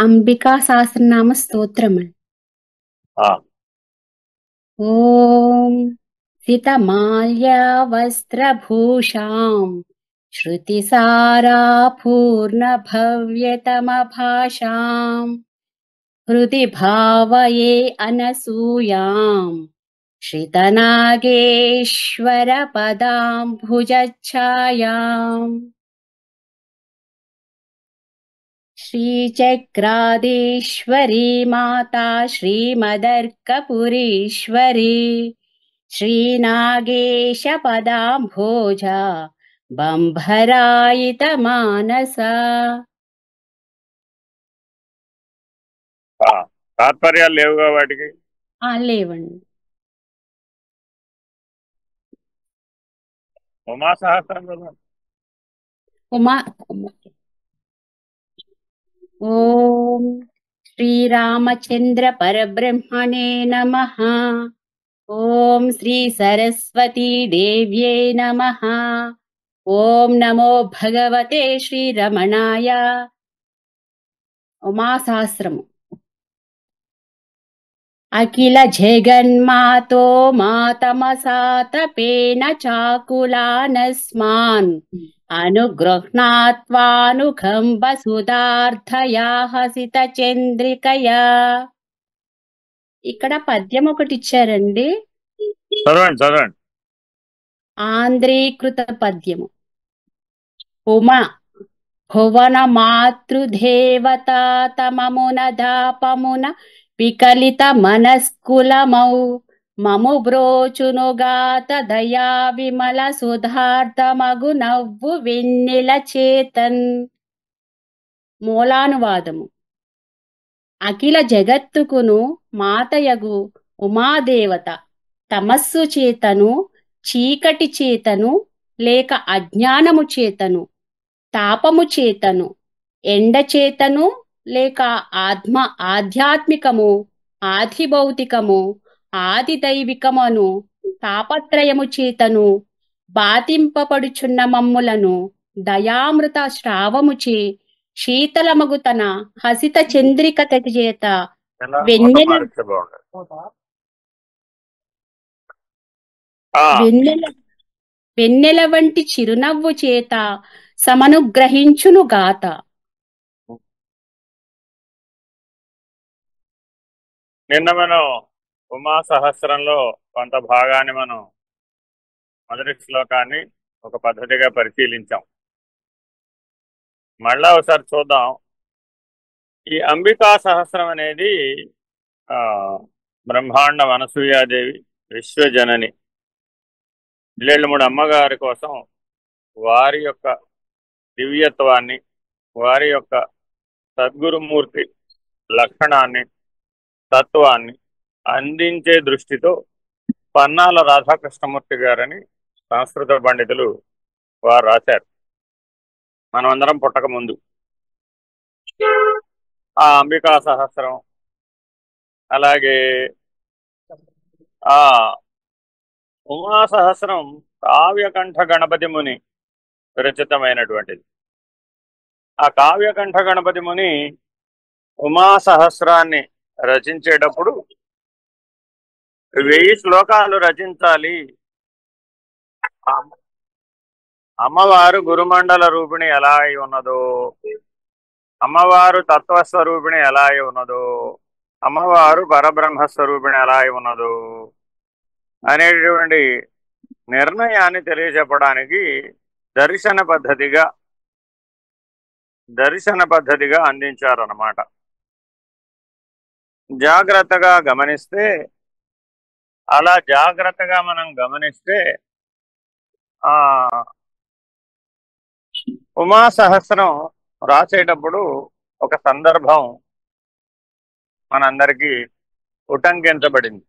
అంబికా సహస్రనామ స్తోత్రము. ఆ, ఓం సితమాల్యావస్త్రభూషాం శృతిసారా పూర్ణభవ్యతమభాషాం హృది భావయే అనసూయాం శ్రితనాగేశ్వర పదాంబుజఛాయాం श्रीचक्राधीश्वरी माता श्रीमदर्कपुरीश्वरी श्रीनागेशपदाम्भोजा बम्भरायितमानसा ఆ. తాత్పర్యాలు లేవుగా వాటికి. లేవండి. ఉమా సహస్రం కదా. ఉమా ఓం శ్రీరామచంద్ర పరబ్రహ్మణే నమః. ఓం శ్రీ సరస్వతీ దేవ్యై నమః. ఓం నమో భగవతే శ్రీరమణాయ. ఉమా సహస్రము. అఖిల జగన్మాతో మాతమసాతపేన చాకులానస్మాన్ అనుగృహ్ణాత్వానుకంబ సుధార్థయా హసిత చంద్రికయా. ఇక్కడ పద్యం ఒకటి ఇచ్చారండి. చదవండి చదవండి. ఆంధ్రీకృత పద్యము. ఉమా భువన మాతృదేవతా తమమున దాపమున వికలిత మనస్కులమౌ మము బ్రోచునుగాత దయా విమల సుధార్థమగు నవ్వు వెన్నెల చేతన్. మూలానువాదము. అఖిల జగత్తుకును మాతయగు ఉమాదేవత తమస్సు చేతను, చీకటి చేతను, లేక అజ్ఞానము చేతను, తాపము చేతను, ఎండ చేతను, లేక ఆధ్యాత్మికము, ఆది భౌతికము, ఆది దైవికమును తాపత్రయము చేతను బాధింపబడుచున్న మమ్ములను దయామృత శ్రావముచే శీతలమగు తన హసిత చంద్రికత చేత వెన్నెల వెన్నెల వంటి చిరునవ్వు చేత సమనుగ్రహించును గాత. నిన్న మనం ఉమా సహస్రంలో కొంత భాగాన్ని మనం మొదటి శ్లోకాన్ని ఒక పద్ధతిగా పరిశీలించాం. మళ్ళా ఒకసారి చూద్దాం. ఈ అంబికా సహస్రం అనేది బ్రహ్మాండ అనసూయాదేవి విశ్వజనని ఇళ్ళేళ్ళమూడు అమ్మగారి కోసం వారి యొక్క దివ్యత్వాన్ని, వారి యొక్క సద్గురుమూర్తి లక్షణాన్ని, తత్వాన్ని అందించే దృష్టితో పన్నాల రాధాకృష్ణమూర్తి గారని సంస్కృత పండితులు వారు రాశారు. మనమందరం పుట్టక ముందు ఆ అంబికా సహస్రం, అలాగే ఆ ఉమా సహస్రం కావ్యకంఠ గణపతి ముని విరచితమైనటువంటిది. ఆ కావ్యకంఠ గణపతి ముని ఉమా సహస్రాన్ని రచించేటప్పుడు 1000 శ్లోకాలు రచించాలి. అమ్మవారు గురుమండల రూపిణి ఎలా అయి ఉన్నదో, అమ్మవారు తత్వస్వరూపిణి ఎలా అయి ఉన్నదో, అమ్మవారు పరబ్రహ్మస్వరూపిణి ఎలా అయి ఉన్నదో అనేటువంటి నిర్ణయాన్ని తెలియజెప్పడానికి దర్శన పద్ధతిగా అందించారన్నమాట. జాగ్రత్తగా గమనిస్తే, అలా జాగ్రత్తగా మనం గమనిస్తే ఉమా సహస్రం రాసేటప్పుడు ఒక సందర్భం మనందరికీ ఉటంకించబడింది.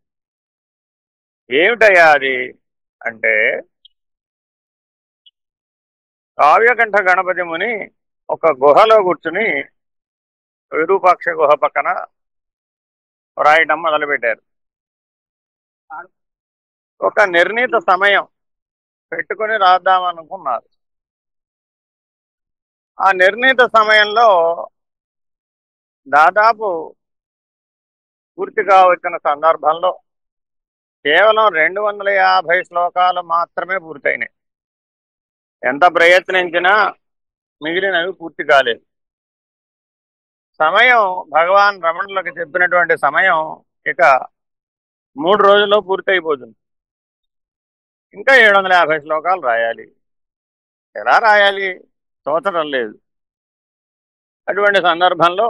ఏమిటయ్యా అది అంటే, కావ్యకంఠ గణపతి ముని ఒక గుహలో కూర్చుని విరూపాక్ష గుహ పక్కన రాయటం మొదలుపెట్టారు. ఒక నిర్ణీత సమయం పెట్టుకుని రాద్దామనుకున్నారు. ఆ నిర్ణీత సమయంలో దాదాపు పూర్తిగా వచ్చిన సందర్భంలో కేవలం 250 శ్లోకాలు మాత్రమే పూర్తయినాయి. ఎంత ప్రయత్నించినా మిగిలినవి పూర్తి కాలేదు. సమయం భగవాన్ రమణులకు చెప్పినటువంటి సమయం ఇక 3 రోజుల్లో పూర్తయిపోతుంది. ఇంకా 750 శ్లోకాలు రాయాలి. ఎలా రాయాలి తోచడం లేదు. అటువంటి సందర్భంలో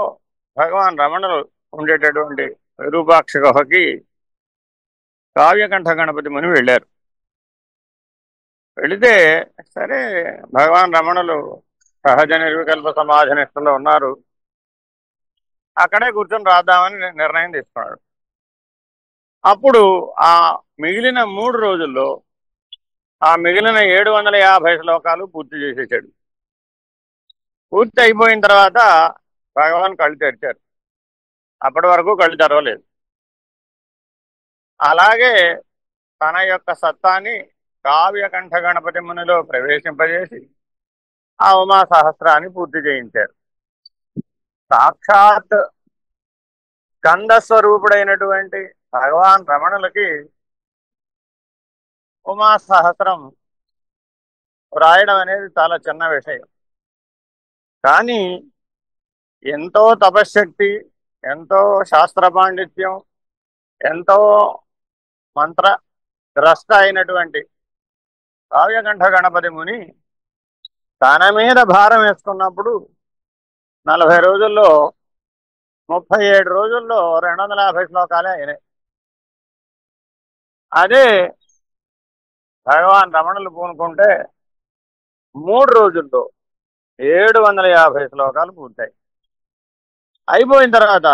భగవాన్ రమణులు ఉండేటటువంటి విరూపాక్ష గుహకి కావ్యకంఠ గణపతి ముని వెళ్ళారు. వెళితే సరే భగవాన్ రమణులు సహజ నిర్వికల్ప సమాధినిష్టలో ఉన్నారు, అక్కడే కూర్చొని రాద్దామని నిర్ణయం తీసుకున్నాడు. అప్పుడు ఆ మిగిలిన 3 రోజుల్లో ఆ మిగిలిన 750 శ్లోకాలు పూర్తి చేసేసాడు. పూర్తి అయిపోయిన తర్వాత భగవాన్ కళ్ళు తెరిచారు. అప్పటి వరకు కళ్ళు తెరవలేదు. అలాగే తన యొక్క సత్తాన్ని కావ్యకంఠ గణపతి మునిలో ప్రవేశింపజేసి ఆ ఉమా సహస్రాన్ని పూర్తి చేయించారు. సాక్షాత్ స్కందస్వరూపుడైనటువంటి భగవాన్ రమణులకి ఉమా సహస్రం వ్రాయడం అనేది చాలా చిన్న విషయం. కానీ ఎంతో తపశ్శక్తి, ఎంతో శాస్త్ర పాండిత్యం, ఎంతో మంత్ర ద్రష్ట అయినటువంటి కావ్యకంఠ గణపతి ముని తన మీద భారం వేసుకున్నప్పుడు 40 రోజుల్లో 37 రోజుల్లో 250 శ్లోకాలే అయినాయి. అదే భగవాన్ రమణులు పూనుకుంటే 3 రోజుల్లో 750 శ్లోకాలు పూర్తాయి. అయిపోయిన తర్వాత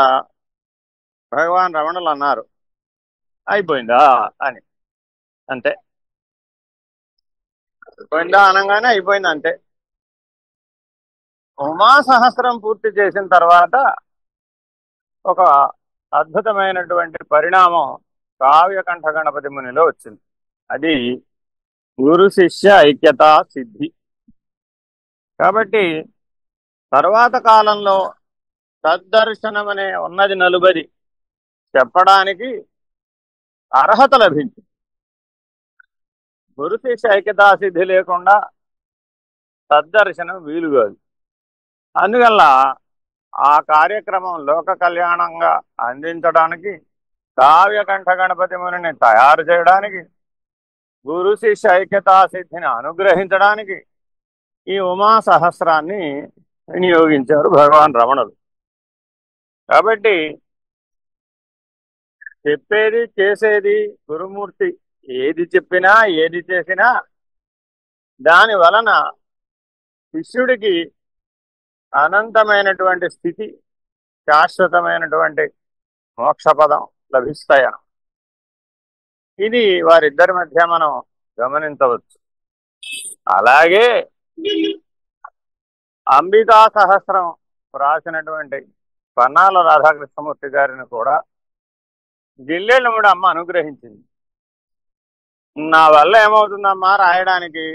భగవాన్ రమణులు అన్నారు, అయిపోయిందా అని. అంతే, అయిపోయిందా అనగానే అయిపోయింది అంతే. ఉమా సహస్రం పూర్తి చేసిన తర్వాత ఒక అద్భుతమైనటువంటి పరిణామం కావ్యకంఠ గణపతి మునిలో వచ్చింది. అది గురు శిష్య ఐక్యతా సిద్ధి. కాబట్టి తర్వాత కాలంలో తద్దర్శనం అనే ఉన్నది నలుబది చెప్పడానికి అర్హత లభించింది. గురు శిష్య ఐక్యతా సిద్ధి లేకుండా తద్దర్శనం వీలు కాదు. అందువల్ల ఆ కార్యక్రమం లోక కళ్యాణంగా అందించడానికి, కావ్యకంఠ గణపతి మునిని తయారు చేయడానికి, గురు శిష్య ఐక్యతా సిద్ధిని అనుగ్రహించడానికి ఈ ఉమా సహస్రాన్ని వినియోగించారు భగవాన్ రమణులు. కాబట్టి చెప్పేది చేసేది గురుమూర్తి ఏది చెప్పినా ఏది చేసినా దాని వలన శిష్యుడికి అనంతమైనటువంటి స్థితి, శాశ్వతమైనటువంటి మోక్షపదం లభిస్తాయను ఇది వారిద్దరి మధ్య మనం గమనించవచ్చు. అలాగే అంబికా సహస్రం రాసినటువంటి పన్నాల రాధాకృష్ణమూర్తి గారిని కూడా జిల్లెళ్ళముడి అమ్మ అనుగ్రహించింది. నా వల్ల ఏమవుతుందమ్మా రాయడానికి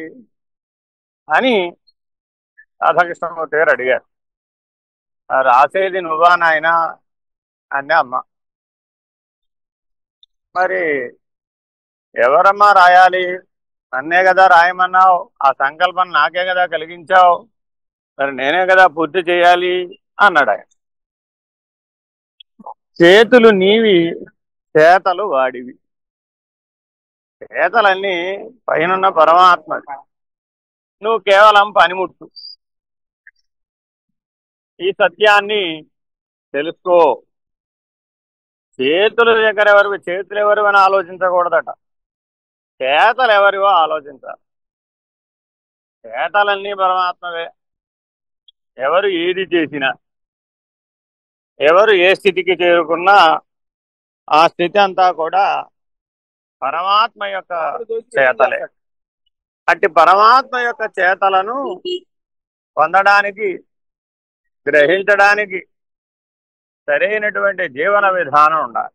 అని రాధాకృష్ణమూర్తి గారు అడిగారు. రాసేది నువ్వా నాయనా అని అమ్మ. మరి ఎవరమ్మా రాయాలి? నన్నే కదా రాయమన్నావు, ఆ సంకల్పం నాకే కదా కలిగించావు, మరి నేనే కదా పూర్తి చేయాలి అన్నాడు ఆయన. చేతులు నీవి, చేతలు వాడివి. చేతలన్నీ పైనున్న పరమాత్మ, నువ్వు కేవలం పనిముట్టు. ఈ సత్యాన్ని తెలుసుకో. చేతుల దగ్గర ఎవరివి, చేతులు ఎవరివి అని ఆలోచించకూడదట, చేతలు ఎవరివో ఆలోచించాలి. చేతలన్నీ పరమాత్మవే. ఎవరు ఏది చేసినా, ఎవరు ఏ స్థితికి చేరుకున్నా ఆ స్థితి అంతా కూడా పరమాత్మ యొక్క చేతలే. అట్టి పరమాత్మ యొక్క చేతలను పొందడానికి, గ్రహించడానికి సరైనటువంటి జీవన విధానం ఉండాలి,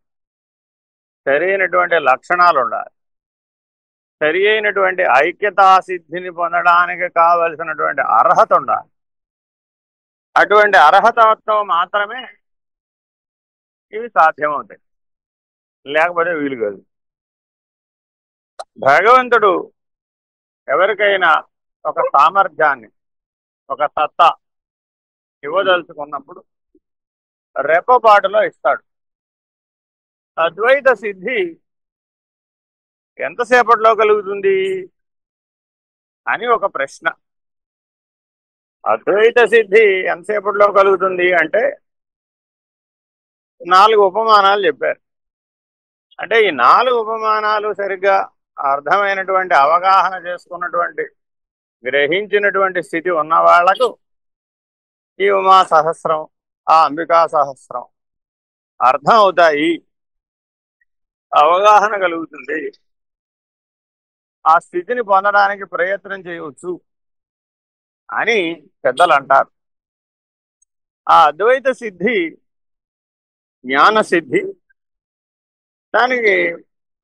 సరైనటువంటి లక్షణాలు ఉండాలి, సరి అయినటువంటి ఐక్యతా సిద్ధిని పొందడానికి కావలసినటువంటి అర్హత ఉండాలి. అటువంటి అర్హతతో మాత్రమే ఇవి సాధ్యమవుతాయి, లేకపోతే వీలు కాదు. భగవంతుడు ఎవరికైనా ఒక సామర్థ్యాన్ని, ఒక సత్తా ఇవ్వదలుచుకున్నప్పుడు రెప్పపాటులో ఇస్తాడు. అద్వైత సిద్ధి ఎంతసేపట్లో కలుగుతుంది అని ఒక ప్రశ్న. అద్వైత సిద్ధి ఎంతసేపట్లో కలుగుతుంది అంటే 4 ఉపమానాలు చెప్పారు. అంటే ఈ 4 ఉపమానాలు సరిగ్గా అర్థమైనటువంటి, అవగాహన చేసుకున్నటువంటి, గ్రహించినటువంటి స్థితి ఉన్న వాళ్లకు ఈ ఉమా సహస్రం, ఆ అంబికా సహస్రం అర్థం అవుతాయి, అవగాహన కలుగుతుంది, ఆ స్థితిని పొందడానికి ప్రయత్నం చేయవచ్చు అని పెద్దలు అంటారు. ఆ అద్వైత సిద్ధి జ్ఞాన సిద్ధి. దానికి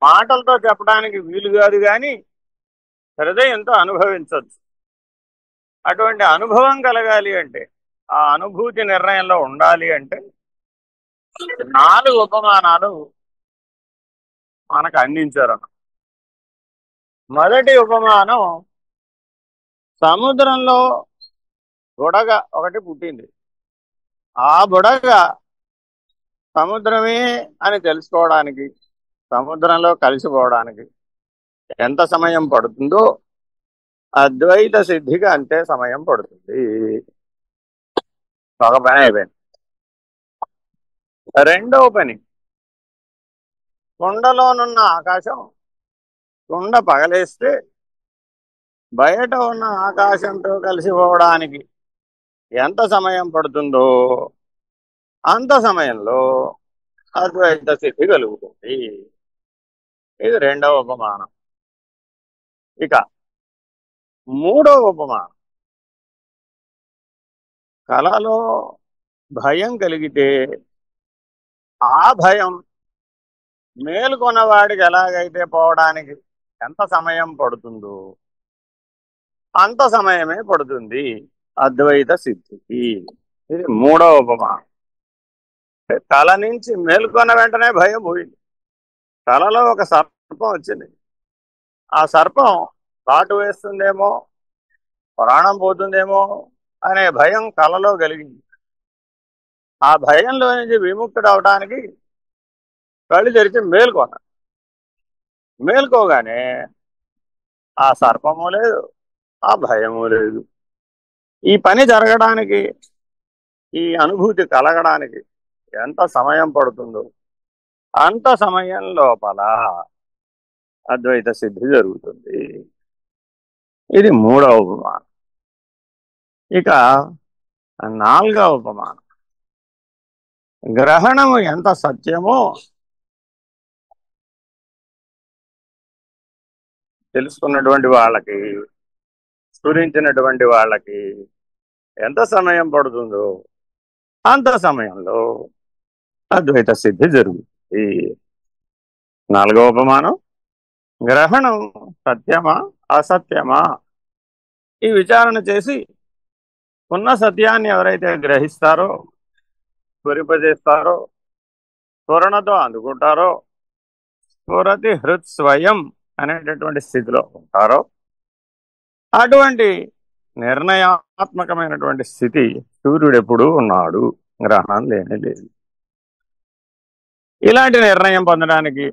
మాటలతో చెప్పడానికి వీలు కాదు, కానీ హృదయంతో అనుభవించవచ్చు. అటువంటి అనుభవం కలగాలి అంటే, ఆ అనుభూతి నిర్ణయంలో ఉండాలి అంటే 4 ఉపమానాలు మనకు అందించారు. మొదటి ఉపమానం, సముద్రంలో బుడగ ఒకటి పుట్టింది. ఆ బుడగ సముద్రమే అని తెలుసుకోవడానికి, సముద్రంలో కలిసిపోవడానికి ఎంత సమయం పడుతుందో అద్వైత సిద్ధికి అంతే సమయం పడుతుంది. ఒక పని అయిపోయింది. రెండవ పని, కుండలోనున్న ఆకాశం కుండ పగలేస్తే బయట ఉన్న ఆకాశంతో కలిసిపోవడానికి ఎంత సమయం పడుతుందో అంత సమయంలో అద్వైత సిద్ధి కలుగుతుంది. ఇది రెండవ ఉపమానం. ఇక మూడవ ఉపమానం, కలలో భయం కలిగితే ఆ భయం మేలుకొన్నవాడికి ఎలాగైతే పోవడానికి ఎంత సమయం పడుతుందో అంత సమయమే పడుతుంది అద్వైత సిద్ధికి. ఇది మూడవ ఉపమానం. కళ నుంచి మేలుకొన్న వెంటనే భయం పోయింది. కళలో ఒక సర్పం వచ్చింది. ఆ సర్పం కాటు వేస్తుందేమో, ప్రాణం పోతుందేమో అనే భయం కళలో కలిగింది. ఆ భయంలో నుంచి విముక్తుడు అవడానికి కళ్ళు తెరిచి మేలుకొన్నాడు. మేలుకోగానే ఆ సర్పము లేదు, ఆ భయము లేదు. ఈ పని జరగడానికి, ఈ అనుభూతి కలగడానికి ఎంత సమయం పడుతుందో అంత సమయం లోపల అద్వైత సిద్ధి జరుగుతుంది. ఇది మూడవ ఉపమానం. ఇక నాలుగవ ఉపమానం, గ్రహణము ఎంత సత్యమో తెలుసుకున్నటువంటి వాళ్ళకి, స్ఫురించినటువంటి వాళ్ళకి ఎంత సమయం పడుతుందో అంత సమయంలో అద్వైత సిద్ధి జరుగుతుంది. నాలుగవ ఉపమానం, గ్రహణం సత్యమా అసత్యమా ఈ విచారణ చేసి ఉన్న సత్యాన్ని ఎవరైతే గ్రహిస్తారో, స్ఫురింపజేస్తారో, స్ఫురణతో అందుకుంటారో, స్ఫురతి హృత్ స్వయం అనేటటువంటి స్థితిలో ఉంటారో అటువంటి నిర్ణయాత్మకమైనటువంటి స్థితి సూర్యుడు ఎప్పుడూ ఉన్నాడు, గ్రహణం లేనే లేదు. ఇలాంటి నిర్ణయం పొందడానికి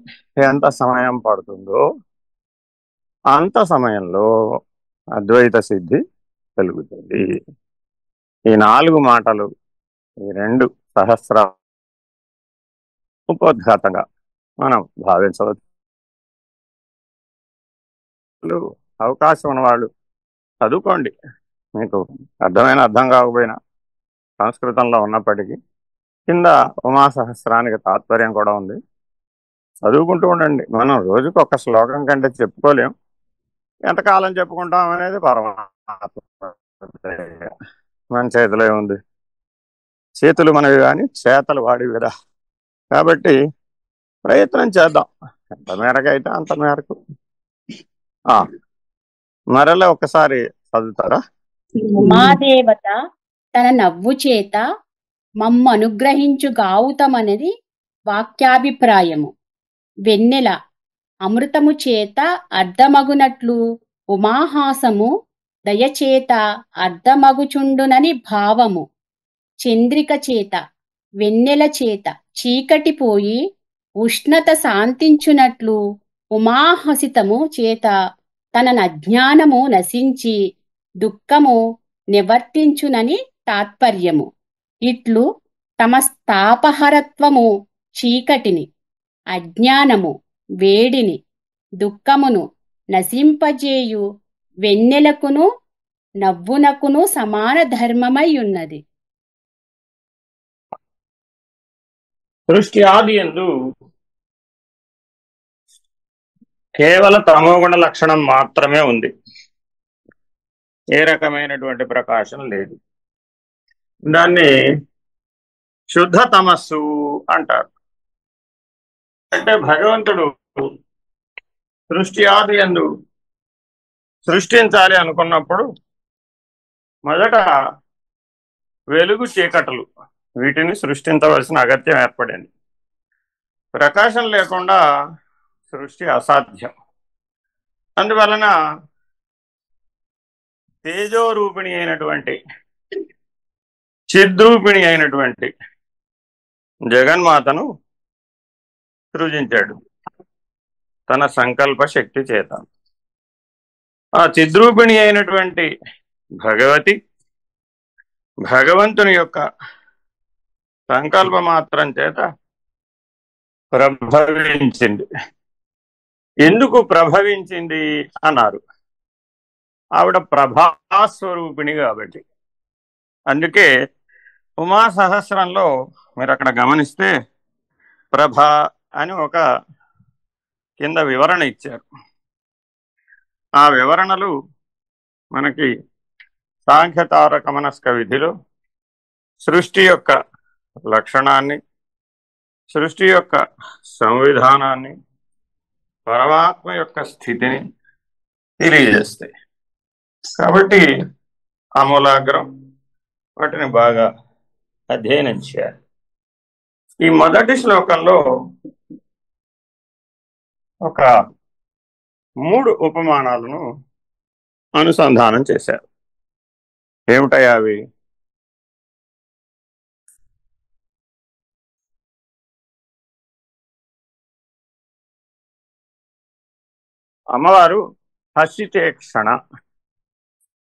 ఎంత సమయం పడుతుందో అంత సమయంలో అద్వైత సిద్ధి కలుగుతుంది. ఈ 4 మాటలు, ఈ 2 సహస్ర ఉపోద్ఘాతంగా మనం భావించవచ్చు. అవకాశం ఉన్నవాళ్ళు చదువుకోండి. మీకు అర్థం కాకపోయినా సంస్కృతంలో ఉన్నప్పటికీ కింద ఉమా సహస్రానికి తాత్పర్యం కూడా ఉంది, చదువుకుంటూ ఉండండి. మనం రోజుకు ఒక శ్లోకం కంటే చెప్పుకోలేం, ఎంతకాలం చెప్పుకుంటాం అనేది పరమాత్మ మన చేతిలో ఉంది. చేతులు మనవి కానీ చేతలు వాడివి కదా. కాబట్టి ప్రయత్నం చేద్దాం, ఎంత మేరకు అయితే అంత మేరకు. మరలా ఒకసారి చదువుతారా? ఉమాదేవత తన నవ్వు చేత మమ్మ అనుగ్రహించు గావుతమనేది వాక్యాభిప్రాయము. వెన్నెల అమృతము చేత అర్ధమగునట్లు ఉమాహాసము దయచేత అర్ధమగుచుండునని భావము. చంద్రిక చేత వెన్నెల చేత చీకటి పోయి ఉష్ణత శాంతించునట్లు ఉమాహసితము చేత తన అజ్ఞానము నశించి దుఃఖము నివర్తించునని తాత్పర్యము. ఇట్లు తమ తాపహరత్వము చీకటిని, అజ్ఞానము వేడిని, దుఃఖమును నశింపజేయు వెన్నెలకును నవ్వునకును సమాన ధర్మమై ఉన్నది. సృష్టి ఆది యందు కేవల తమోగుణ లక్షణం మాత్రమే ఉంది. ఏ రకమైనటువంటి ప్రకాశం లేదు. దాన్ని శుద్ధ తమస్సు అంటారు. అంటే భగవంతుడు సృష్టి ఆది యందు సృష్టించాలి అనుకున్నప్పుడు మొదట వెలుగు చీకటలు వీటిని సృష్టించవలసిన అగత్యం ఏర్పడింది. ప్రకాశం లేకుండా సృష్టి అసాధ్యం. అందువలన తేజోరూపిణి అయినటువంటి చిద్రూపిణి అయినటువంటి జగన్మాతను సృజించాడు తన సంకల్ప శక్తి చేత. ఆ చిద్రూపిణి అయినటువంటి భగవతి భగవంతుని యొక్క సంకల్ప మాత్రం చేత ప్రభవించింది. ఎందుకు ప్రభవించింది అన్నారు? ఆవిడ ప్రభాస్వరూపిణి కాబట్టి. అందుకే ఉమా సహస్రంలో మీరు అక్కడ గమనిస్తే ప్రభ అని ఒక కింద వివరణ ఇచ్చారు. ఆ వివరణలు మనకి సాంఖ్యతారక మనస్క విధిలో సృష్టి యొక్క లక్షణాన్ని, సృష్టి యొక్క సంవిధానాన్ని, పరమాత్మ యొక్క స్థితిని తెలియజేస్తాయి. కాబట్టి ఆమూలాగ్రం వాటిని బాగా అధ్యయనం చేయాలి. ఈ మొదటి శ్లోకంలో ఒక 3 ఉపమానాలను అనుసంధానం చేశారు. ఏమిటయ్యా అవి? అమ్మవారు హసితే క్షణ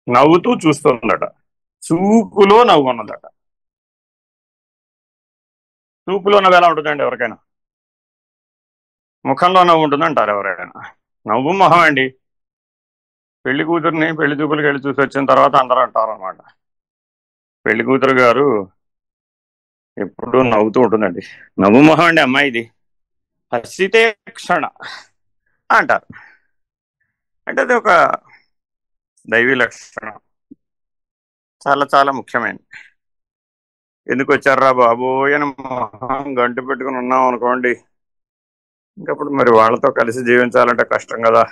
నవ్వుతూ చూస్తుందట. చూపులో నవ్వు ఉన్నదట. చూపులో నవ్వు ఎలా ఉంటుందండి? ఎవరికైనా ముఖంలో నవ్వు ఉంటుందంటారు ఎవరైనా? నవ్వు మొహం అండి. పెళ్లి కూతురుని పెళ్లి చూపులకు వెళ్ళి చూసి వచ్చిన తర్వాత అందరూ అంటారు అనమాట, పెళ్లి కూతురు గారు ఎప్పుడు నవ్వుతూ ఉంటుందండి. నవ్వు మొహం అండి అమ్మాయిది, హసితే క్షణ అంటారు. అంటే అది ఒక దైవీ లక్షణం, చాలా చాలా ముఖ్యమైనది. ఎందుకు వచ్చారా బాబోయ్ అని మొహం గంటు పెట్టుకుని ఉన్నాం అనుకోండి, ఇంకప్పుడు మరి వాళ్ళతో కలిసి జీవించాలంటే కష్టం కదా.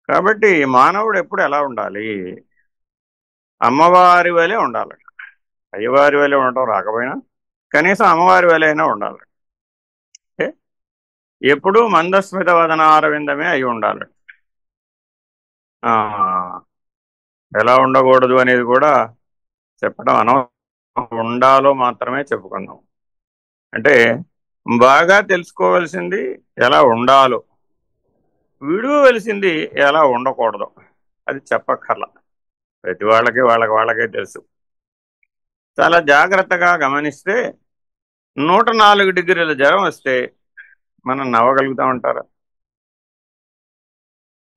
కాబట్టి మానవుడు ఎప్పుడు ఎలా ఉండాలి? అమ్మవారి వలె ఉండాలి. అయ్యవారి వలె ఉండటం రాకపోయినా కనీసం అమ్మవారి వలె అయినా ఉండాలి. ఎప్పుడూ మందస్మిత వదనారవిందమే అయి ఉండాలి. ఎలా ఉండకూడదు అనేది కూడా చెప్పడం ఉండాలో మాత్రమే చెప్పుకున్నాం. అంటే బాగా తెలుసుకోవలసింది ఎలా ఉండాలో, విడువలసింది ఎలా ఉండకూడదు అది చెప్పక్కర్లా. ప్రతి వాళ్ళకే తెలుసు. చాలా జాగ్రత్తగా గమనిస్తే 104 డిగ్రీల జ్వరం వస్తే మనం నవ్వగలుగుతామంటారా?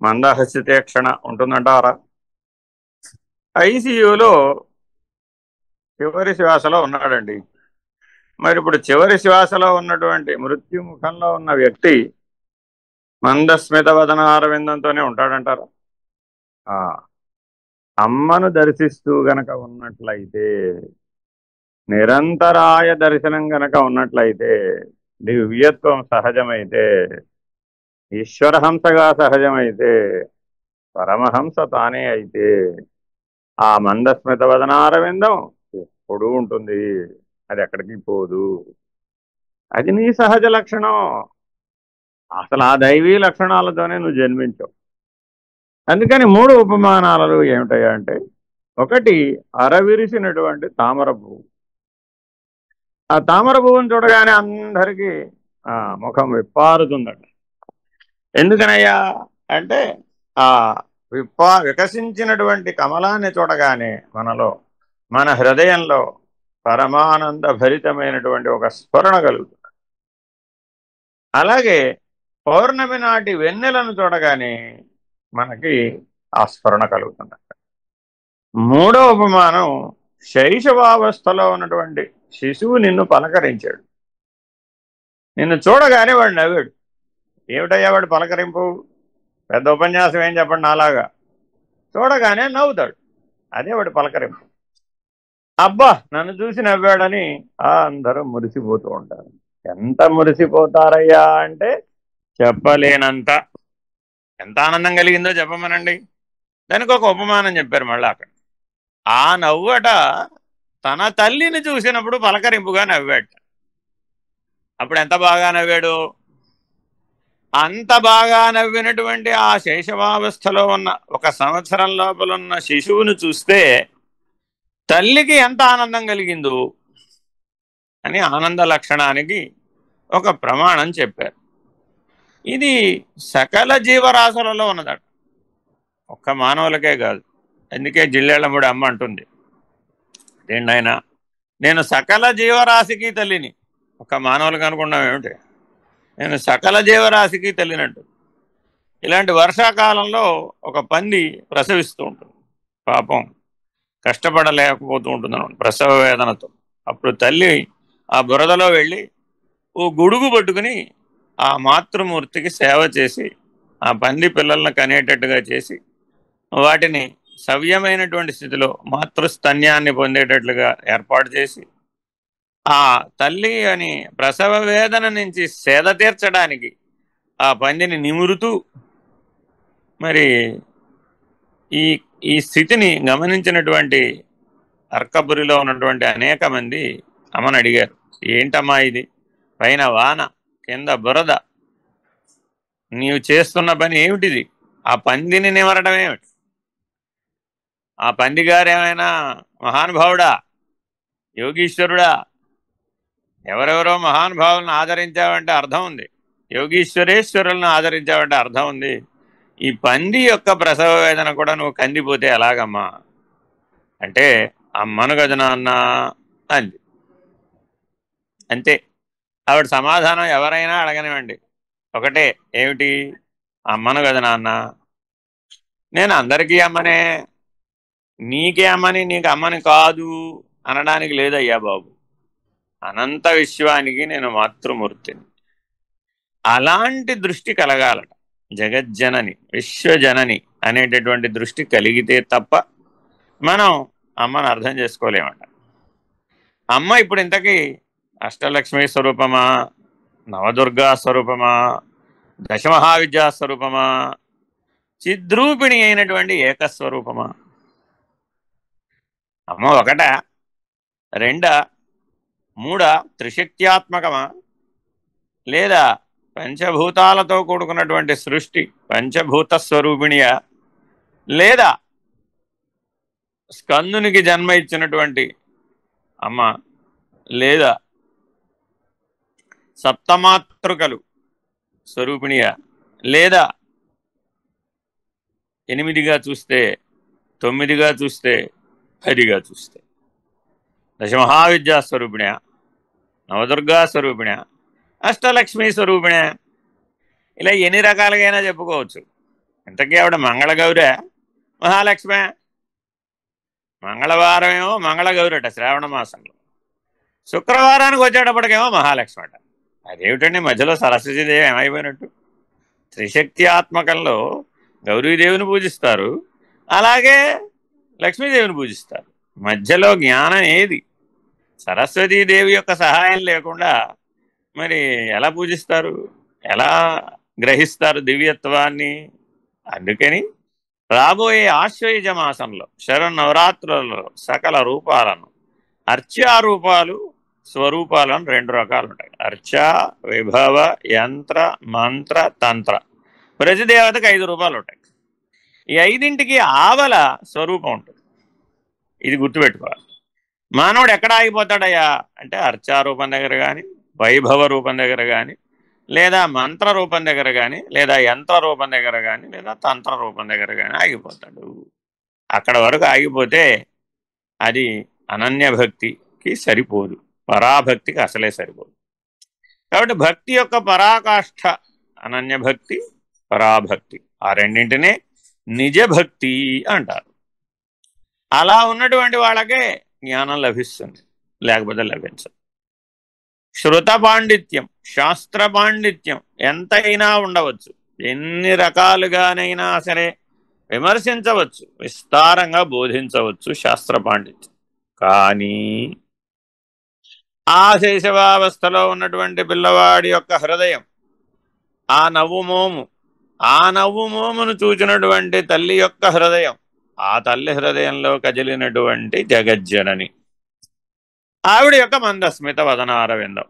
మందహసితే క్షణ ఉంటుందంటారా? ఐసీయూలో చివరి శ్వాసలో ఉన్నాడండి. మరి ఇప్పుడు చివరి శ్వాసలో ఉన్నటువంటి మృత్యుముఖంలో ఉన్న వ్యక్తి మందస్మిత వదన అరవిందంతోనే ఉంటాడంటారా? అమ్మను దర్శిస్తూ గనక ఉన్నట్లయితే, నిరంతరాయ దర్శనం గనక ఉన్నట్లయితే, దివ్యత్వం సహజమైతే, ఈశ్వరహంసగా సహజమైతే, పరమహంస తానే అయితే ఆ మందస్మిత వదనారవిందం ఎప్పుడూ ఉంటుంది. అది ఎక్కడికి పోదు. అది నీ సహజ లక్షణం. అసలు ఆ దైవీ లక్షణాలతోనే నువ్వు జన్మించావు. అందుకని 3 ఉపమానాలు ఏమిటయ్యా అంటే, ఒకటి అరవిరిసినటువంటి తామర పువ్వు. ఆ తామర పువ్వును చూడగానే అందరికీ ముఖం విప్పారుతుందట. ఎందుకనయ్యా అంటే ఆ వికసించినటువంటి కమలాన్ని చూడగానే మన హృదయంలో పరమానంద భరితమైనటువంటి ఒక స్ఫురణ కలుగుతుంది. అలాగే పౌర్ణమి నాటి వెన్నెలను చూడగానే మనకి ఆ స్ఫురణ కలుగుతుంది. 3వ ఉపమానం, శైశవావస్థలో ఉన్నటువంటి శిశువు నిన్ను పలకరించాడు. నిన్ను చూడగానే వాడు నవ్వాడు. ఏమిటయ్యా వాడు పలకరింపు? పెద్ద ఉపన్యాసం ఏం చెప్పండి, అలాగా చూడగానే నవ్వుతాడు. అదే వాడు పలకరింపు. అబ్బా నన్ను చూసి నవ్వాడని అందరూ మురిసిపోతూ ఉంటారు. ఎంత మురిసిపోతారయ్యా అంటే చెప్పలేనంత. ఎంత ఆనందం కలిగిందో చెప్పమనండి. దానికి ఒక ఉపమానం చెప్పారు మళ్ళీ అక్కడ. ఆ నవ్వట తన తల్లిని చూసినప్పుడు పలకరింపుగా నవ్వాడు. అప్పుడు ఎంత బాగా నవ్వాడు? అంత బాగా నవ్వినటువంటి ఆ శైశవావస్థలో ఉన్న 1 సంవత్సరం లోపల ఉన్న శిశువును చూస్తే తల్లికి ఎంత ఆనందం కలిగిందో అని ఆనంద లక్షణానికి ఒక ప్రమాణం చెప్పారు. ఇది సకల జీవరాశులలో ఉన్నదట, ఒక్క మానవులకే కాదు. అందుకే జిల్లేళ్ళముడి అమ్మ అంటుంది, అదేంటి నేను సకల జీవరాశికి తల్లిని. ఒక్క మానవులకు అనుకున్నాం ఏమిటి? నేను సకల జీవరాశికి తల్లినంటు. ఇలాంటి వర్షాకాలంలో ఒక పంది ప్రసవిస్తూ ఉంటుంది. పాపం కష్టపడలేకపోతూ ఉంటుంది ప్రసవ వేదనతో. అప్పుడు తల్లి ఆ బురదలో వెళ్ళి ఓ గొడుగు పట్టుకుని ఆ మాతృమూర్తికి సేవ చేసి ఆ పంది పిల్లలను కనేటట్టుగా చేసి వాటిని సవ్యమైనటువంటి స్థితిలో మాతృస్తన్యాన్ని పొందేటట్లుగా ఏర్పాటు చేసి ఆ తల్లి అని ప్రసవ వేదన నుంచి సేద తీర్చడానికి ఆ పందిని నిమురుతూ మరి ఈ ఈ స్థితిని గమనించినటువంటి అర్కపురిలో ఉన్నటువంటి అనేక మంది అమ్మని అడిగారు, ఏంటమ్మా ఇది? పైన వాన, కింద బురద, నీవు చేస్తున్న పని ఏమిటిది? ఆ పందిని నిమరడం ఏమిటి? ఆ పందిగారు ఏమైనా మహానుభావుడా, యోగీశ్వరుడా? ఎవరెవరో మహానుభావులను ఆదరించావంటే అర్థం ఉంది, యోగీశ్వరేశ్వరులను ఆదరించావంటే అర్థం ఉంది. ఈ పంది యొక్క ప్రసవ వేదన కూడా నువ్వు కందిపోతే ఎలాగమ్మా అంటే, అమ్మను గదు నాన్న అంది. అంతే. ఆవిడ సమాధానం ఎవరైనా అడగనివ్వండి ఒకటే, ఏమిటి? అమ్మను గదు నాన్న. నేను అందరికీ అమ్మనే, నీకే అమ్మని, నీకు అమ్మని కాదు అనడానికి లేదయ్యా బాబు. అనంత విశ్వానికి నేను మాతృమూర్తిని. అలాంటి దృష్టి కలగాలట. జగజ్జనని, విశ్వజనని అనేటటువంటి దృష్టి కలిగితే తప్ప మనం అమ్మను అర్థం చేసుకోలేమట. అమ్మ ఇప్పుడు ఇంతకీ అష్టలక్ష్మి స్వరూపమా, నవదుర్గా స్వరూపమా, దశమహావిద్యా స్వరూపమా, చిద్రూపిణి అయినటువంటి ఏకస్వరూపమా? అమ్మ ఒకటా, రెండా, మూడా, త్రిశక్త్యాత్మకమా, లేదా పంచభూతాలతో కూడుకున్నటువంటి సృష్టి పంచభూత స్వరూపిణియా, లేదా స్కందునికి జన్మ ఇచ్చినటువంటి అమ్మ, లేదా సప్తమాతృకలు స్వరూపిణియా, లేదా 8గా చూస్తే, 9గా చూస్తే, 10గా చూస్తే దశమహావిద్యా స్వరూపిణ్యా, నవదుర్గా స్వరూపిణ్యా, అష్టలక్ష్మీ స్వరూపిణ్యా? ఇలా ఎన్ని రకాలుగైనా చెప్పుకోవచ్చు. ఇంతకీ ఆవిడ మంగళగౌరే, మహాలక్ష్మే? మంగళవారం ఏమో మంగళగౌరట శ్రావణ మాసంలో, శుక్రవారానికి వచ్చేటప్పటికేమో మహాలక్ష్మి అట. అదేమిటండి మధ్యలో సరస్వతీదేవి ఏమైపోయినట్టు? త్రిశక్త్యాత్మకంలో గౌరీదేవిని పూజిస్తారు, అలాగే లక్ష్మీదేవిని పూజిస్తారు. మధ్యలో జ్ఞానం ఏది? సరస్వతీదేవి యొక్క సహాయం లేకుండా మరి ఎలా పూజిస్తారు, ఎలా గ్రహిస్తారు దివ్యత్వాన్ని? అందుకని రాబోయే ఆశ్వయుజ మాసంలో శరన్నవరాత్రులలో సకల రూపాలను, అర్చారూపాలు స్వరూపాలను 2 రకాలు ఉంటాయి. అర్చ, విభవ, యంత్ర, మంత్ర, తంత్ర. ప్రతి దేవతకి 5 రూపాలు ఉంటాయి. ఈ 5ంటికి ఆవల స్వరూపం ఉంటుంది. ఇది గుర్తుపెట్టుకోవాలి. మానవుడు ఎక్కడ ఆగిపోతాడయ్యా అంటే అర్చారూపం దగ్గర కానీ, వైభవ రూపం దగ్గర కానీ, లేదా మంత్ర రూపం దగ్గర కానీ, లేదా యంత్ర రూపం దగ్గర కానీ, లేదా తంత్ర రూపం దగ్గర కానీ ఆగిపోతాడు. అక్కడ వరకు ఆగిపోతే అది అనన్య భక్తికి సరిపోదు, పరాభక్తికి అసలే సరిపోదు. కాబట్టి భక్తి యొక్క పరాకాష్ఠ అనన్య భక్తి, పరాభక్తి. ఆ రెండింటినే నిజ భక్తి అంటారు. అలా ఉన్నటువంటి వాళ్ళకే జ్ఞానం లభిస్తుంది, లేకపోతే లభించదు. శృత పాండిత్యం, శాస్త్ర పాండిత్యం ఎంతైనా ఉండవచ్చు, ఎన్ని రకాలుగానైనా సరే విమర్శించవచ్చు, విస్తారంగా బోధించవచ్చు శాస్త్ర పాండిత్యం. కానీ ఆ శైశవావస్థలో ఉన్నటువంటి పిల్లవాడి యొక్క హృదయం, ఆ నవ్వు మోమును చూచినటువంటి తల్లి యొక్క హృదయం, ఆ తల్లి హృదయంలో కదిలినటువంటి జగజ్జనని ఆవిడ యొక్క మందస్మిత వదనారవిందం,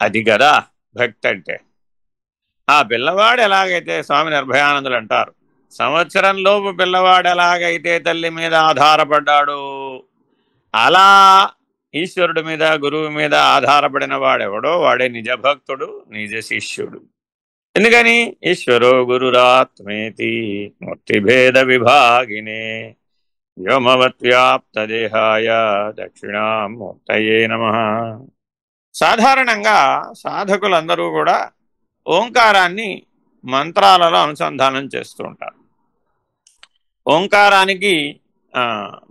అది కదా భక్తి అంటే. ఆ పిల్లవాడు ఎలాగైతే, స్వామి నిర్భయానందులు అంటారు, సంవత్సరంలోపు పిల్లవాడు ఎలాగైతే తల్లి మీద ఆధారపడ్డాడు, అలా ఈశ్వరుడి మీద, గురువు మీద ఆధారపడిన వాడెవడో వాడే నిజభక్తుడు, నిజ శిష్యుడు. ఎందుకని? ఈశ్వరో గురురాత్మేతి మూర్తిభేద విభాగినే వ్యోమవత్వ్యాప్త దేహాయ దక్షిణామూర్తయే నమః. సాధారణంగా సాధకులందరూ కూడా ఓంకారాన్ని మంత్రాలలో అనుసంధానం చేస్తూ ఉంటారు. ఓంకారానికి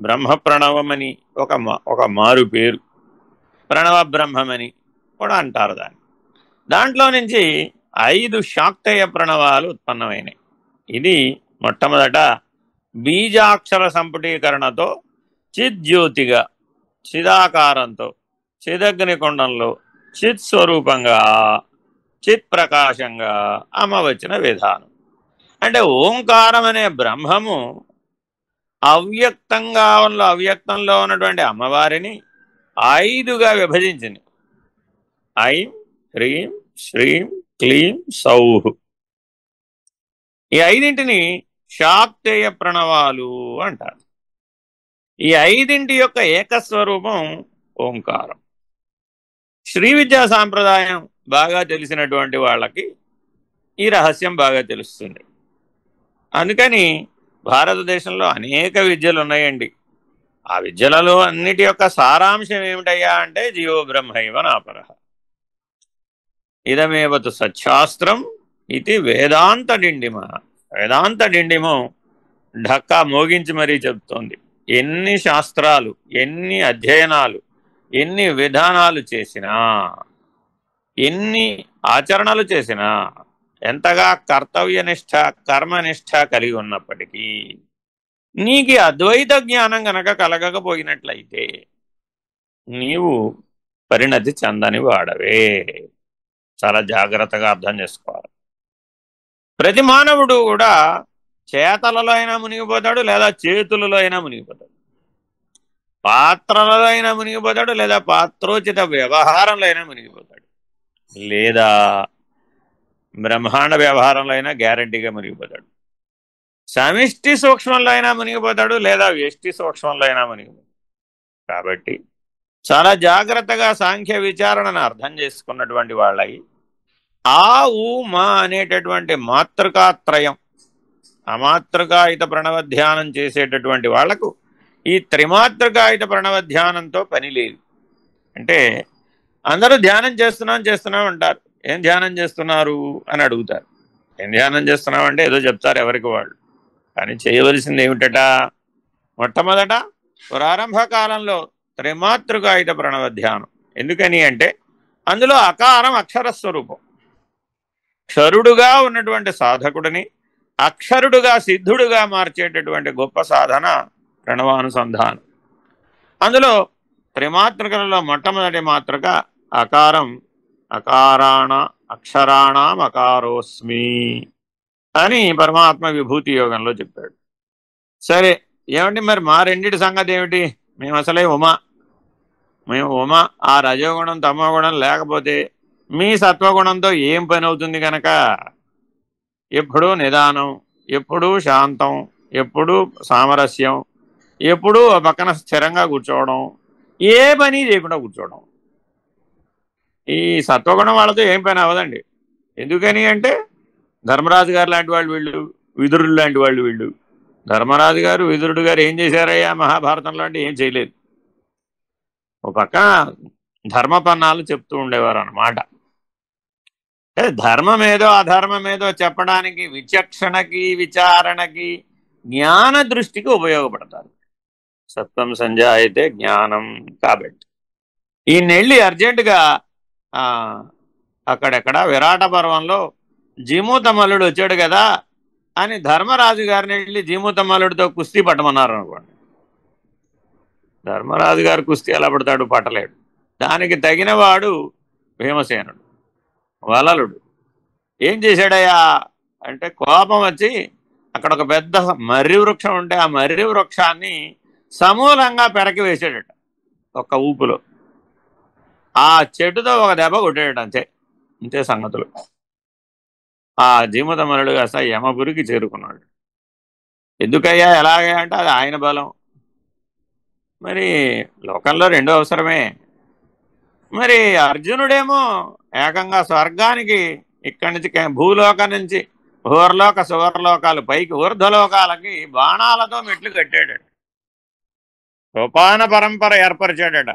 బ్రహ్మ ప్రణవమని ఒక మారు పేరు, ప్రణవ బ్రహ్మమని కూడా అంటారు దాన్ని. దాంట్లో నుంచి 5 శాక్తేయ ప్రణవాలు ఉత్పన్నమైనాయి. ఇది మొట్టమొదట బీజాక్షర సంపుటీకరణతో చిజ్యోతిగా, చిదాకారంతో, చిదగ్నికొండంలో చిత్ స్వరూపంగా, చిత్ ప్రకాశంగా అమ్మవచ్చిన విధానం. అంటే ఓంకారం అనే బ్రహ్మము అవ్యక్తంలో ఉన్నటువంటి అమ్మవారిని 5గా విభజించింది. ఐం, హ్రీం, శ్రీం, క్లీం, సౌః. ఈ 5ంటిని శాక్తేయ ప్రణవాలు అంటారు. ఈ 5ంటి యొక్క ఏకస్వరూపం ఓంకారం. శ్రీ విద్యా సాంప్రదాయం బాగా తెలిసినటువంటి వాళ్ళకి ఈ రహస్యం బాగా తెలుస్తుంది. అందుకని భారతదేశంలో అనేక విద్యలు ఉన్నాయండి. ఆ విద్యలలో అన్నిటి యొక్క సారాంశం ఏమిటయ్యా అంటే జీవో బ్రహ్మైవ నాపరః, ఇదమేవతు సచ్శాస్త్రం ఇది వేదాంత డిండిమః. వేదాంత డిండిమం ఢక్కా మోగించి మరీ చెప్తోంది. ఎన్ని శాస్త్రాలు, ఎన్ని అధ్యయనాలు, ఎన్ని విధానాలు చేసినా, ఎన్ని ఆచరణలు చేసినా, ఎంతగా కర్తవ్యనిష్ట, కర్మనిష్ట కలిగి ఉన్నప్పటికీ నీకు అద్వైత జ్ఞానం గనక కలగకపోయినట్లయితే నీవు పరిణతి చెందని వాడవే. చాలా జాగ్రత్తగా అర్థం చేసుకోవాలి. ప్రతి మానవుడు కూడా చేతలలో అయినా మునిగిపోతాడు, లేదా చేతులలో అయినా మునిగిపోతాడు, పాత్రలలో అయినా మునిగిపోతాడు, లేదా పాత్రోచిత వ్యవహారంలో అయినా మునిగిపోతాడు, లేదా బ్రహ్మాండ వ్యవహారంలో అయినా గ్యారంటీగా మునిగిపోతాడు. సమిష్టి సూక్ష్మంలో అయినా మునిగిపోతాడు, లేదా వ్యష్టి సూక్ష్మంలో అయినా మునిగిపోతాడు. కాబట్టి చాలా జాగ్రత్తగా సాంఖ్య విచారణను అర్థం చేసుకున్నటువంటి వాళ్ళయి ఆ ఊ మా అనేటటువంటి మాతృకాత్రయం, అమాతృకాయుత ప్రణవ ధ్యానం చేసేటటువంటి వాళ్లకు ఈ త్రిమాతృకాయుత ప్రణవ ధ్యానంతో పని లేదు. అంటే అందరూ ధ్యానం చేస్తున్నాం అంటారు. ఏం ధ్యానం చేస్తున్నారు అని అడుగుతారు. ఏం ధ్యానం చేస్తున్నాం అంటే ఏదో చెప్తారు ఎవరికి వాళ్ళు. కానీ చేయవలసింది ఏమిటట? మొట్టమొదట ప్రారంభ కాలంలో త్రిమాతృకాయుత ప్రణవ ధ్యానం. ఎందుకని అంటే అందులో అకారం అక్షరస్వరూపం. క్షరుడుగా ఉన్నటువంటి సాధకుడిని అక్షరుడుగా, సిద్ధుడుగా మార్చేటటువంటి గొప్ప సాధన ప్రణవానుసంధానం. అందులో త్రిమాతృకలలో మొట్టమొదటి మాతృక అకారం. అక్షరాణం అకారోస్మి అని పరమాత్మ విభూతి యోగంలో చెప్పాడు. సరే, ఏమిటి మరి మా రెండిటి సంగతి ఏమిటి? మేము అసలే మేము ఆ రజోగుణం తమోగుణం లేకపోతే మీ సత్వగుణంతో ఏం పని అవుతుంది కనుక ఎప్పుడూ నిదానం, ఎప్పుడూ శాంతం, ఎప్పుడూ సామరస్యం, ఎప్పుడూ ఆ పక్కన స్థిరంగా కూర్చోవడం, ఏ పని చేయకుండా కూర్చోవడం. ఈ సత్వగుణం వాళ్ళతో ఏం పని అవ్వదండి. ఎందుకని అంటే ధర్మరాజు గారు లాంటి వాళ్ళు వీళ్ళు, విదురుడు లాంటి వాళ్ళు వీళ్ళు. ధర్మరాజు గారు విదురుడు గారు ఏం చేశారయ్యా మహాభారతంలో అంటే ఏం చేయలేదు. ఒక పక్కన ధర్మపన్నాలు చెప్తూ ఉండేవారు అన్నమాట. ధర్మమేదో అధర్మమేదో చెప్పడానికి విచక్షణకి, విచారణకి, జ్ఞాన దృష్టికి ఉపయోగపడతారు. సత్వం సంధ్య అయితే జ్ఞానం. కాబట్టి ఈ నెళ్ళి అర్జెంటుగా అక్కడెక్కడ విరాట పర్వంలో జీమూతమల్లుడు వచ్చాడు కదా అని ధర్మరాజు గారిని వెళ్ళి జీమూతమల్లుడితో కుస్తీ పట్టమన్నారు అనుకోండి. ధర్మరాజు గారు కుస్తీ ఎలా పడతాడు? పట్టలేడు. దానికి తగిన వాడు భీమసేనుడు, వలలుడు. ఏం చేశాడయ్యా అంటే కోపం వచ్చి అక్కడ ఒక పెద్ద మర్రి వృక్షం ఉంటే ఆ మర్రి వృక్షాన్ని సమూలంగా పెరకి వేసాడట ఒక్క ఊపులో. ఆ చెట్టుతో ఒక దెబ్బ కొట్టాడట. అంతే అంతే సంగతులు. ఆ జీమూతమల్లుడు కాస్త యమపురికి చేరుకున్నాడు. ఎందుకయ్యా ఎలాగే అంటే అది ఆయన బలం. మరి లోకంలో రెండో అవసరమే. మరి అర్జునుడేమో ఏకంగా స్వర్గానికి ఇక్కడి నుంచి భూలోకం నుంచి భూర్లోక సువర్లోకాలు పైకి ఊర్ధ్వలోకాలకి బాణాలతో మెట్లు కట్టాడట. సోపాన పరంపర ఏర్పరిచాడట.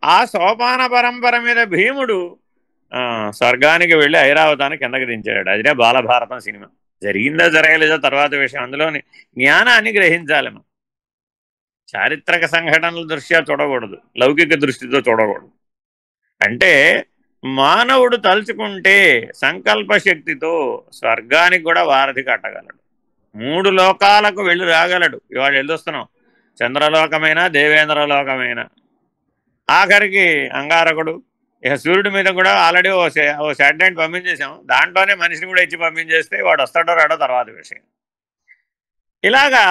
ఆ సోపాన పరంపర మీద భీముడు స్వర్గానికి వెళ్ళి ఐరావతాన్ని కిందకి దించాడు. అదే బాలభారతం సినిమా. జరిగిందో జరగలేదో తర్వాత విషయం. అందులోని జ్ఞానాన్ని గ్రహించాలి మనం. చారిత్రక సంఘటనల దృష్ట్యా చూడకూడదు, లౌకిక దృష్టితో చూడకూడదు. అంటే మానవుడు తలుచుకుంటే సంకల్ప శక్తితో స్వర్గానికి కూడా వారధి కట్టగలడు. 3 లోకాలకు వెళ్ళి రాగలడు. ఇవాళ వెళ్ళొస్తున్నాం. చంద్రలోకమైనా దేవేంద్రలోకమైనా, ఆఖరికి అంగారకుడు, ఇక సూర్యుడి మీద కూడా ఆల్రెడీ ఓ శాటిలైట్ పంపించేసాం. దాంట్లోనే మనిషిని కూడా ఇచ్చి పంపించేస్తే వాడు వస్తాడో రాడో తర్వాత విషయం. ఇలాగా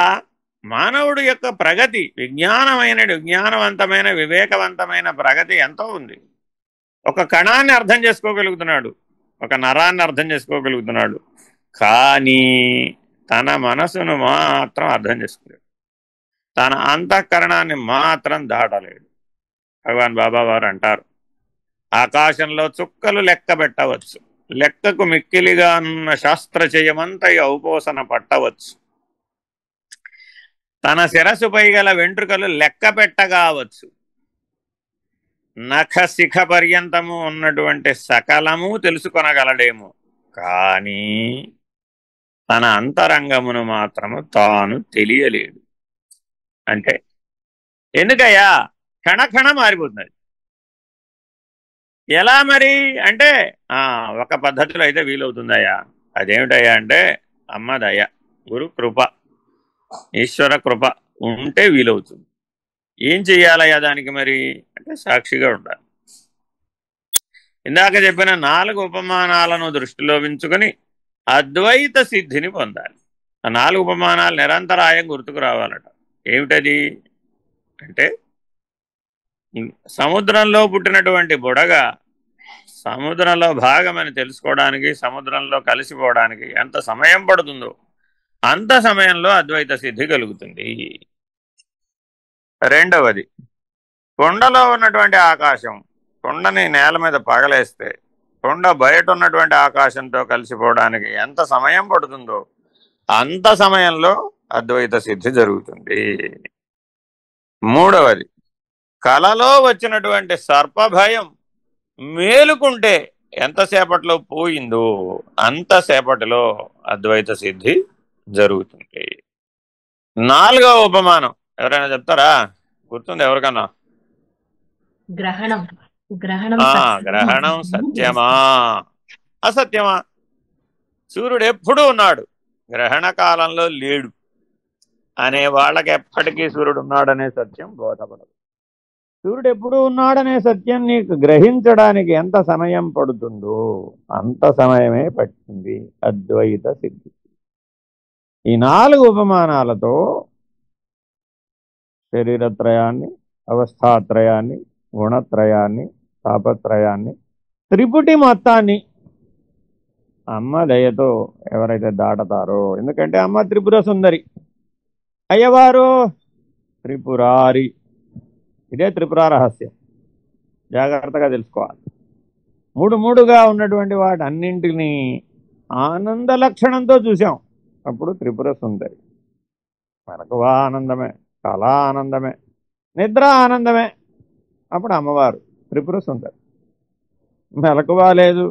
మానవుడు యొక్క ప్రగతి, విజ్ఞానవంతమైన వివేకవంతమైన ప్రగతి ఎంతో ఉంది. ఒక కణాన్ని అర్థం చేసుకోగలుగుతున్నాడు, ఒక నరాన్ని అర్థం చేసుకోగలుగుతున్నాడు. కానీ తన మనసును మాత్రం అర్థం చేసుకోలేడు, తన అంతఃకరణాన్ని మాత్రం దాటలేడు. భగవాన్ బాబా వారు అంటారు, ఆకాశంలో చుక్కలు లెక్క పెట్టవచ్చు, లెక్కకు మిక్కిలిగా ఉన్న శాస్త్రచయమంత ఔపోసన పట్టవచ్చు. తన శిరస్సుపై గల వెంట్రుకలు లెక్క పెట్టగావచ్చు. నఖ శిఖ పర్యంతము ఉన్నటువంటి సకలము తెలుసుకొనగలడేమో, కానీ తన అంతరంగమును మాత్రము తాను తెలియలేడు. అంటే ఎందుకయ్యా? క్షణక్షణ మారిపోతున్నది. ఎలా మరి అంటే ఒక పద్ధతిలో అయితే వీలవుతుందయ్యా. అదేమిటయ్యా అంటే అమ్మ దయ, గురు కృప, ఈశ్వర కృప ఉంటే వీలవుతుంది. ఏం చెయ్యాలయ్యా దానికి మరి అంటే సాక్షిగా ఉండాలి. ఇందాక చెప్పిన 4 ఉపమానాలను దృష్టిలో ఉంచుకొని అద్వైత సిద్ధిని పొందాలి. ఆ 4 ఉపమానాలు నిరంతరాయం గుర్తుకు రావాలట. ఏమిటది అంటే సముద్రంలో పుట్టినటువంటి బుడగ సముద్రంలో భాగమని తెలుసుకోవడానికి, సముద్రంలో కలిసిపోవడానికి ఎంత సమయం పడుతుందో అంత సమయంలో అద్వైత సిద్ధి కలుగుతుంది. రెండవది, కొండలో ఉన్నటువంటి ఆకాశం, కొండని నేల మీద పగలేస్తే కొండ బయట ఉన్నటువంటి ఆకాశంతో కలిసిపోవడానికి ఎంత సమయం పడుతుందో అంత సమయంలో అద్వైత సిద్ధి జరుగుతుంది. మూడవది, కలలో వచ్చినటువంటి సర్పభయం మేలుకుంటే ఎంతసేపట్లో పోయిందో అంతసేపటిలో అద్వైత సిద్ధి జరుగుతుంది. 4వ ఉపమానం ఎవరైనా చెప్తారా? గుర్తుంది ఎవరికన్నా? గ్రహణం. గ్రహణం సత్యమా అసత్యమా? సూర్యుడు ఎప్పుడూ ఉన్నాడు, గ్రహణ కాలంలో లేడు అనే వాళ్ళకి ఎప్పటికీ సూర్యుడు ఉన్నాడనే సత్యం బోధపడదు. సూర్యుడు ఎప్పుడూ ఉన్నాడనే సత్యం నీకు గ్రహించడానికి ఎంత సమయం పడుతుందో అంత సమయమే పడుతుంది అద్వైత సిద్ధి. ఈ 4 ఉపమానాలతో శరీరత్రయాన్ని, అవస్థాత్రయాన్ని, గుణత్రయాన్ని, తాపత్రయాన్ని, త్రిపుటి మొత్తాన్ని అమ్మ దయతో ఎవరైతే దాటతారో, ఎందుకంటే అమ్మ త్రిపుర సుందరి, అయ్యవారు త్రిపురారి. ఇదే త్రిపుర రహస్యం, జాగ్రత్తగా తెలుసుకోవాలి. మూడుగా ఉన్నటువంటి వాటి అన్నింటినీ ఆనంద లక్షణంతో చూసాం, అప్పుడు త్రిపుర సుందరి. మెలకువ ఆనందమే, కళ ఆనందమే, నిద్ర ఆనందమే, అప్పుడు అమ్మవారు త్రిపుర సుందరి. మెలకువ లేదు,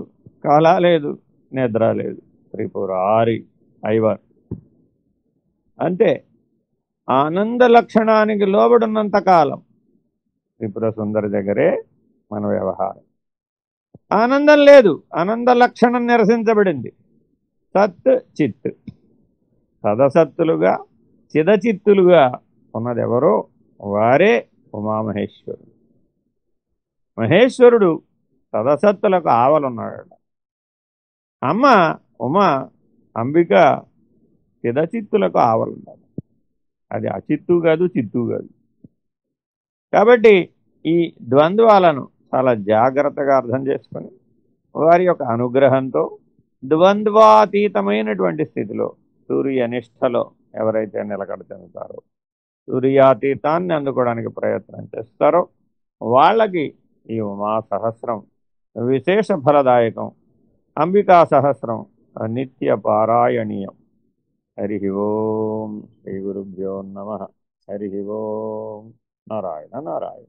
కళ లేదు, నిద్ర లేదు, త్రిపురారి అయ్యవారు. అంతే, ఆనంద లక్షణానికి లోబడినంత కాలం త్రిపుర సుందరి దగ్గరే మన వ్యవహారం. ఆనందం లేదు, ఆనంద లక్షణం నిరసించబడింది. సత్ చిత్, సదసత్తులుగా చిదచిత్తులుగా ఉన్నదెవరో వారే ఉమామహేశ్వరుడు. మహేశ్వరుడు సదసత్తులకు ఆవలున్నాడు. అమ్మ ఉమా అంబిక చిదచిత్తులకు ఆవలున్నాడు. అది అచిత్తు కాదు, చిత్తు కాదు. కాబట్టి ఈ ద్వంద్వాలను చాలా జాగ్రత్తగా అర్థం చేసుకొని వారి యొక్క అనుగ్రహంతో ద్వంద్వాతీతమైనటువంటి స్థితిలో సూర్య నిష్టలో ఎవరైతే నిలకడ చెందుతారో, సూర్యాతీతాన్ని అందుకోవడానికి ప్రయత్నం చేస్తారో వాళ్ళకి ఈ ఉమా సహస్రం విశేష ఫలదాయకం. అంబికా సహస్రం నిత్య పారాయణీయం. హరి ఓం శ్రీ గురుభ్యో నమః. హరి ఓం. నారాయణ నారాయణ.